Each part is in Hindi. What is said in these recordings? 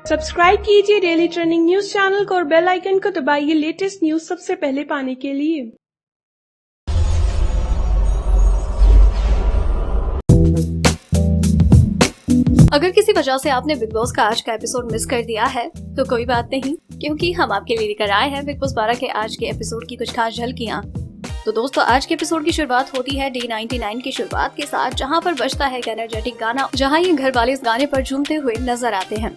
सब्सक्राइब कीजिए डेली ट्रेंडिंग न्यूज चैनल को और बेल आइकन को दबाइए लेटेस्ट न्यूज सबसे पहले पाने के लिए। अगर किसी वजह से आपने बिग बॉस का आज का एपिसोड मिस कर दिया है तो कोई बात नहीं, क्योंकि हम आपके लिए लेकर आए हैं बिग बॉस 12 के आज के एपिसोड की कुछ खास झलकियां। तो दोस्तों, आज के एपिसोड की शुरुआत होती है डे 99 की शुरुआत के साथ, जहां पर बजता है एक एनर्जेटिक गाना, जहां ये घर वाले इस गाने पर झूमते हुए नजर आते हैं।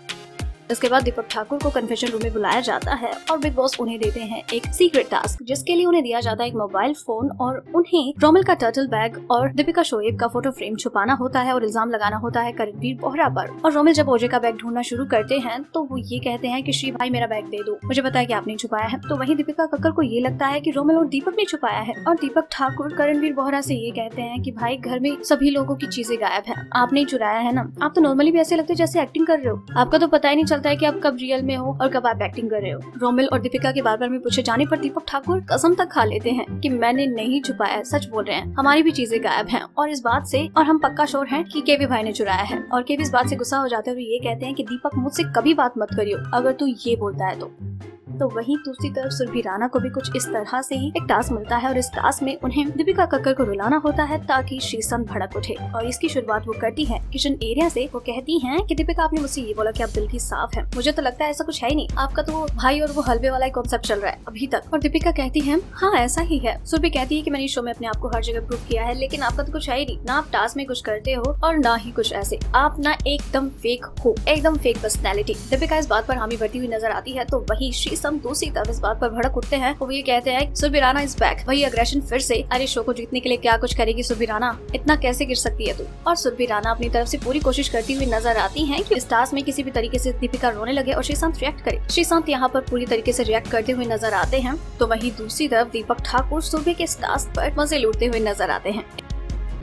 इसके बाद दीपक ठाकुर को कन्फेशन रूम में बुलाया जाता है और बिग बॉस उन्हें देते हैं एक सीक्रेट टास्क, जिसके लिए उन्हें दिया जाता है एक मोबाइल फोन और उन्हें रोमिल का टर्टल बैग और दीपिका शोएब का फोटो फ्रेम छुपाना होता है और इल्जाम लगाना होता है करणवीर बोहरा पर। और रोमिल जब ओजे का बैग ढूंढना शुरू करते हैं तो वो ये कहते हैं कि श्री भाई मेरा बैग दे दो, मुझे पता है कि आपने छुपाया है। तो वहीं दीपिका कक्कर को ये लगता है कि रोमिल और दीपक ने छुपाया है और दीपक ठाकुर करणवीर बोहरा से ये कहते हैं कि भाई घर में सभी लोगों की चीजें गायब है, आपने चुराया है ना। आप तो नॉर्मली भी ऐसे लगते जैसे एक्टिंग कर रहे हो, आपका तो पता ही नहीं चलता है कि आप कब रियल में हो और कब आप एक्टिंग कर रहे हो। रोमिल और दीपिका के बार-बार में पूछे जाने पर दीपक ठाकुर कसम तक खा लेते हैं कि मैंने नहीं छुपाया, सच बोल रहे हैं, हमारी भी चीजें गायब हैं और इस बात से और हम पक्का श्योर हैं कि केवी भाई ने चुराया है। और केवी इस बात से गुस्सा हो जाते हुए ये कहते हैं कि दीपक मुझसे कभी बात मत करियो अगर तू ये बोलता है तो वहीं दूसरी तरफ सुरभि राणा को भी कुछ इस तरह से ही एक टास्क मिलता है और इस टास्क में उन्हें दीपिका कक्कर को रुलाना होता है ताकि श्रीसंत भड़क उठे। और इसकी शुरुआत वो करती है किचन एरिया से। वो कहती हैं कि दीपिका, आपने मुझसे ये बोला कि आप दिल की साफ है, मुझे तो लगता है ऐसा कुछ है ही नहीं, आपका तो वो भाई और वो हलवे वाला कॉन्सेप्ट चल रहा है अभी तक। और दीपिका कहती है हाँ ऐसा ही है। सुरभि कहती है कि मैंने शो में अपने आप को हर जगह प्रूव किया है, लेकिन आपका तो कुछ है ही नहीं, ना आप टास्क में कुछ करते हो और ना ही कुछ ऐसे, आप ना एकदम फेक हो, एकदम फेक पर्सनैलिटी। दीपिका इस बात पर हामी भरती हुई नजर आती है। तो वही श्रीसंत दूसरी तरफ इस बात पर भड़क उठते हैं। वो ये कहते हैं सुरभि राणा इज बैक। वही अग्रेशन फिर से, अरे शो को जीतने के लिए क्या कुछ करेगी सुरभि राणा, इतना कैसे गिर सकती है तू। और सुरभि राणा अपनी तरफ से पूरी कोशिश करती हुई नजर आती हैं कि इस टास्क में किसी भी तरीके से दीपिका रोने लगे और श्रीसंत रिएक्ट करे। श्रीसंत यहाँ पर पूरी तरीके से रिएक्ट करते हुए नजर आते हैं। तो वही दूसरी तरफ दीपक ठाकुर सुरभि के इस टास्क पर मजे लूटते हुए नजर आते हैं।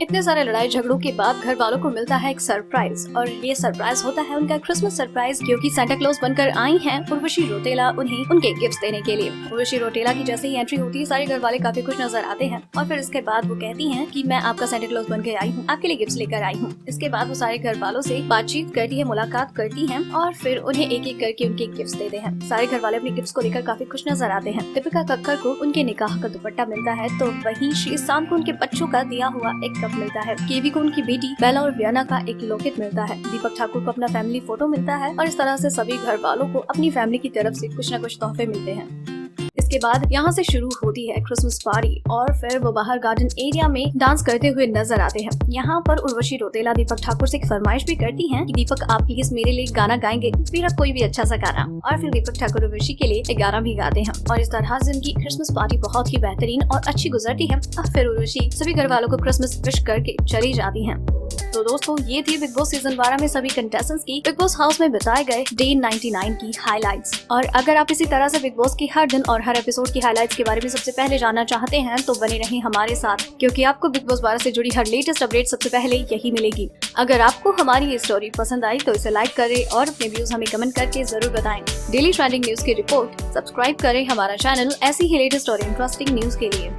इतने सारे लड़ाई झगड़ों के बाद घर वालों को मिलता है एक सरप्राइज, और ये सरप्राइज होता है उनका क्रिसमस सरप्राइज, क्योंकि सांता क्लॉज बनकर आई हैं उर्वशी रौतेला उन्हें उनके गिफ्ट्स देने के लिए। उर्वशी रौतेला की जैसे ही एंट्री होती है सारे घर वाले काफी खुश नजर आते हैं और फिर इसके बाद वो कहती हैं कि मैं आपका सांता क्लॉज बनकर आई हूँ, आपके लिए गिफ्ट्स लेकर आई हूँ। इसके बाद वो सारे घर वालों से बातचीत करती है, मुलाकात करती है और फिर उन्हें एक एक करके उनके गिफ्ट्स देते हैं। सारे घर वाले अपने गिफ्ट्स को लेकर काफी खुश नजर आते हैं। दीपिका कक्कर को उनके निकाह का दुपट्टा मिलता है, तो वहीं श्रीसंत को उनके बच्चों का दिया हुआ एक कप मिलता है। केवी को उनकी बेटी बेला और वियना का एक लॉकेट मिलता है। दीपक ठाकुर को अपना फैमिली फोटो मिलता है और इस तरह से सभी घर वालों को अपनी फैमिली की तरफ से कुछ न कुछ तोहफे मिलते हैं। इसके बाद यहाँ से शुरू होती है क्रिसमस पार्टी और फिर वो बाहर गार्डन एरिया में डांस करते हुए नजर आते हैं। यहाँ पर उर्वशी रौतेला दीपक ठाकुर से एक फरमाइश भी करती हैं कि दीपक आप प्लीज मेरे लिए गाना गाएंगे, मेरा कोई भी अच्छा सा गाना। और फिर दीपक ठाकुर उर्वशी के लिए एक गाना भी गाते हैं और इस तरह से उनकी क्रिसमस पार्टी बहुत ही बेहतरीन और अच्छी गुजरती है। और फिर उर्वशी सभी घर वालों को क्रिसमस विश करके चली जाती है। तो दोस्तों, ये थी बिग बॉस सीजन 12 में सभी कंटेस्टेंट्स की बिग बॉस हाउस में बिताए गए डे 99 की हाइलाइट्स। और अगर आप इसी तरह से बिग बॉस की हर दिन और हर एपिसोड की हाइलाइट्स के बारे में सबसे पहले जानना चाहते हैं तो बने रहें हमारे साथ, क्योंकि आपको बिग बॉस 12 से जुड़ी हर लेटेस्ट अपडेट सबसे पहले यही मिलेगी। अगर आपको हमारी ये स्टोरी पसंद आई तो इसे लाइक करें और अपने व्यूज हमें कमेंट करके जरूर बताएं। डेली ट्रेंडिंग न्यूज की रिपोर्ट सब्सक्राइब करें हमारा चैनल ऐसी ही लेटेस्ट और इंटरेस्टिंग न्यूज के लिए।